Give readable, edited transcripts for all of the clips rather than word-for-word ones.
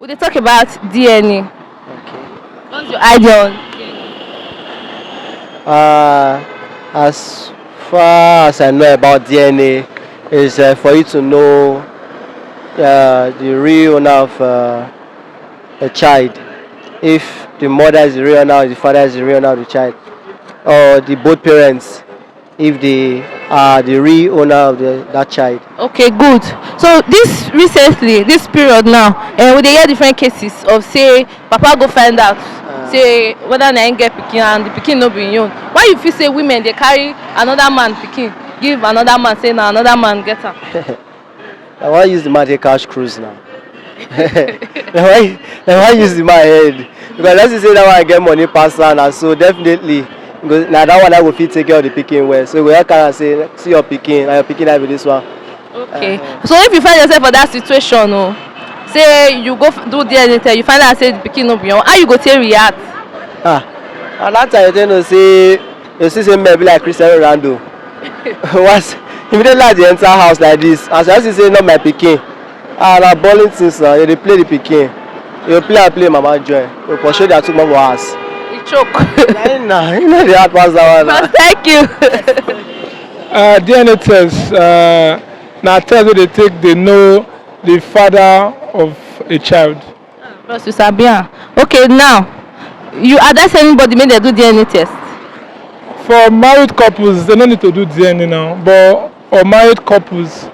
We dey talk about DNA. Okay. What's your idea on Uh, as far as I know about DNA, is for you to know the real owner of a child. If the mother is the real owner, or the father is the real owner of the child, or the both parents, if they are the real owner of that child. Okay, good. So this recently, this period now, we dey hear different cases of say papa go find out say whether na him get pikin and the pikin no be him own. Why you feel say women dey carry another man pikin give another man say na another man get am? I want use the man take cash cruise now. I want use the man head because let's say that one I get money pass am and so definitely because na that one I go fit take care of the pikin well. So we help am say see your pikin, na your pikin na be this one. Okay. So if you find yourself for that situation, say you go do DNA test, you find out say the pikin no be your own, how you go take react? Ah, and that time you tell know say you see say men be like Cristiano Ronaldo. Once immediately as you enter house like this, as you see say not my pikin, na balling things na you dey play the pikin, you play and play mama join, you for sure their two mama house. You choke. Na you know the hard pass that one na. But thank you. DNA test na test wey dey take dey know the father of a child. Bros, you sabi am. Okay, now you advise anybody make dem do DNA test? For married couples, they no need to do DNA now, but for married couples,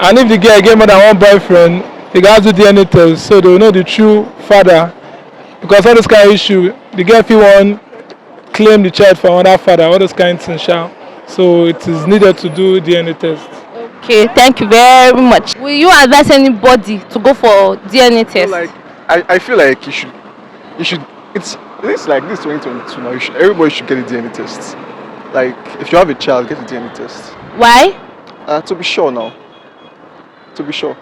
and if the girl get more than one boyfriend, they gats do DNA test so they will know the true father. Because all those kind of issue, the girl fit wan claim the child for another father, all those kind of things sha. So it is needed to do DNA test. Okay, thank you very much. Will you advise anybody to go for DNA test? Like I feel like you should it's like this 2022 now. Everybody should get a DNA test. Like if you have a child, get a DNA test. Why? To be sure now. To be sure.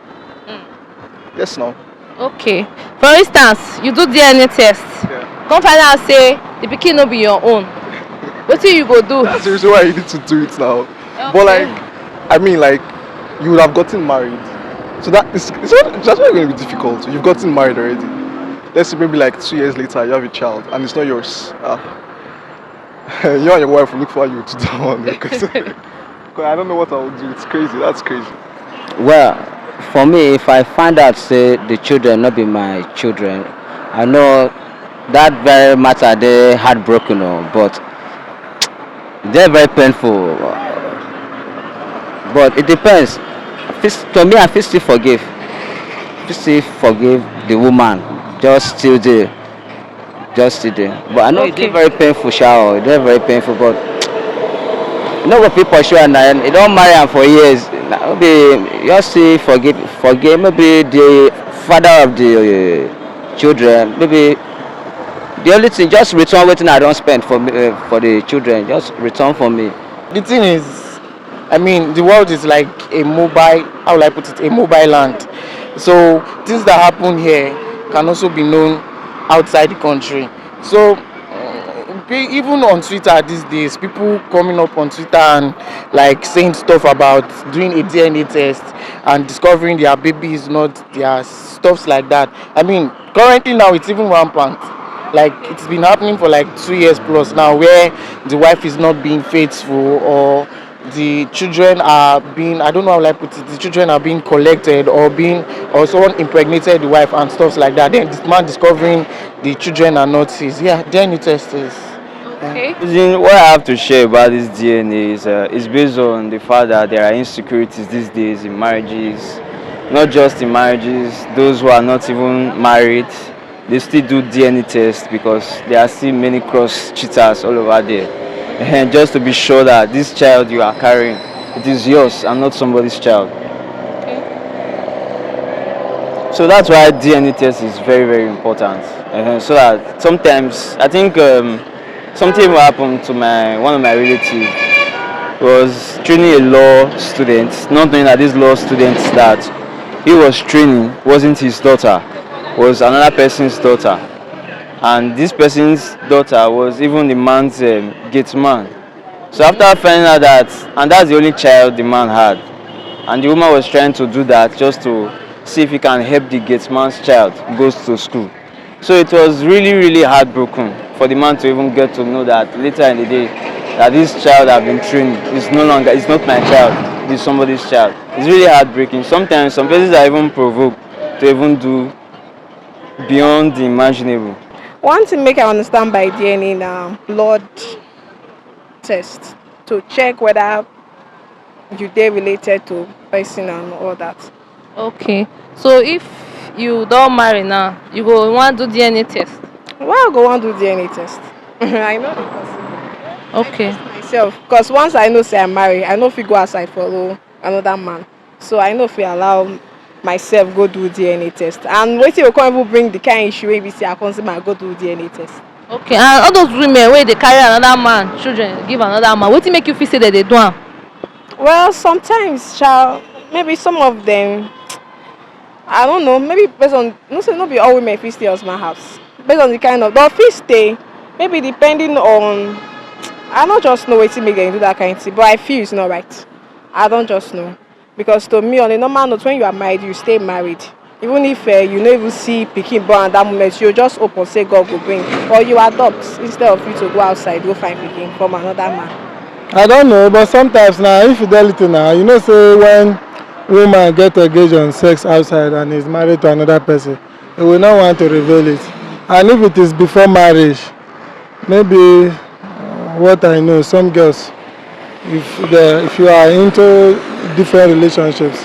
Yes now. Okay. For instance, you do DNA test. Yeah. Come find out say the pikin no be your own. Wetin you go do? That's the reason why you need to do it now. Okay. But like I mean like you would have gotten married. So that's why it's going to be difficult. You've gotten married already. Let's say maybe like 2 years later you have a child and it's not yours. You and your wife will look for you to do one because I don't know what I would do. It's crazy. That's crazy. Well, for me, if I find out say the children not be my children, I know that very matter they heartbroken, but they're very painful. But it depends. To me, I feel still forgive. Still forgive the woman. Just still there. Just still there. But I know Okay. it's very painful, shower. It's very painful, but you know what people show and you don't marry them for years. Maybe just see forgive maybe the father of the children. Maybe the only thing just return what I don't spend for me, for the children. Just return for me. The thing is, I mean, the world is like a mobile, how will I put it, a mobile land. So things that happen here can also be known outside the country. So even on Twitter these days, people coming up on Twitter and like saying stuff about doing a DNA test and discovering their baby is not their stuffs like that. I mean, currently now it's even rampant. Like it's been happening for like 2 years plus now, where the wife is not being faithful or the children are being, I don't know how I put it, the children are being collected or someone impregnated the wife and stuff like that. Then this man discovering the children are not his. Yeah, DNA test is. Okay. What I have to share about this DNA is based on the fact that there are insecurities these days in marriages, not just in marriages, those who are not even married, they still do DNA tests because there are still many cross cheaters all over there. And just to be sure that this child you are carrying, it is yours and not somebody's child. Okay. So that's why DNA test is very important. So that sometimes I think something will happen to one of my relatives was training a law student, not knowing that this law student that he was training wasn't his daughter, was another person's daughter. And this person's daughter was even the man's gateman. So after finding out that, and that's the only child the man had, and the woman was trying to do that just to see if he can help the gateman's child goes to school. So it was really, really heartbroken for the man to even get to know that later in the day that this child I've been training is no longer, it's not my child, it's somebody's child. It's really heartbreaking. Sometimes some places are even provoked to even do beyond the imaginable. One thing make I understand by DNA now, blood test to check whether you dey related to person and all that. Okay. So if you don't marry now, you go want do DNA test. Why I go wan do DNA test? I know the person. Okay. Myself, because once I know say I marry, I no fit go outside follow another man. So I no fit allow myself go do DNA test. And wetin go come even bring the kind issue wey be say I come say I go do DNA test. Okay. And all those women wey dey carry another man children give another man, wetin make you feel say that they do am? Well, sometimes, maybe some of them, I don't know, maybe based on, no say no be all women fit stay husband house. Based on the kind of, but fit stay, maybe depending on, I don't just know wetin make them do that kind of thing, but I feel it's not right. I don't just know. Because to me, on a normal note, when you are married, you stay married. Even if you no even see pikin born at that moment, you just open say God will bring. Or you adopt instead of you to go outside, go find pikin from another man. I don't know, but sometimes now infidelity now, you know, say when woman get engaged on sex outside and is married to another person, they will not want to reveal it. And if it is before marriage, maybe what I know, some girls, if you are into different relationships,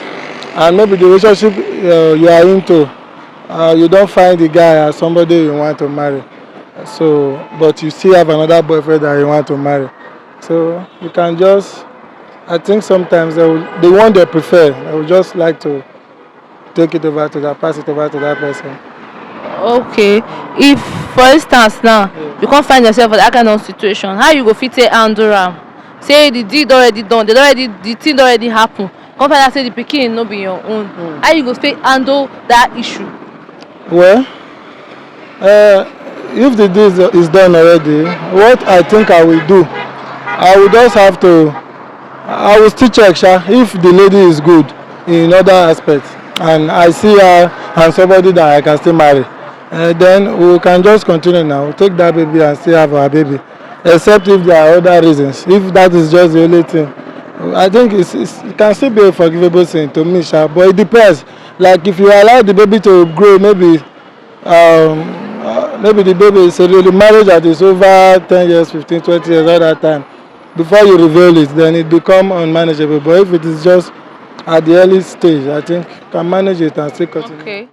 and maybe the relationship you are into, you don't find the guy as somebody you want to marry. So, but you still have another boyfriend that you want to marry. So you can just, I think sometimes the one they prefer, they will just like to take it over to that, pass it over to that person. Okay. If for instance now you can't find yourself in that kind of situation, how you go fit take handle am? Say the deed already done, the thing already happen. Come find out say the pikin no be your own. How you go fit handle that issue? Well, if the deed is done already, what I think I will do, I will just have to, I will still check if the lady is good in other aspects and I see her and somebody that I can still marry. Then we can just continue now, take that baby and still have our baby. Except if there are other reasons. If that is just the only thing, I think it can still be a forgivable thing to me, but it depends. Like if you allow the baby to grow, maybe maybe the baby is the marriage that is over 10 years, 15, 20 years all that time. Before you reveal it, then it become unmanageable. But if it is just at the early stage, I think you can manage it and still continue. Okay.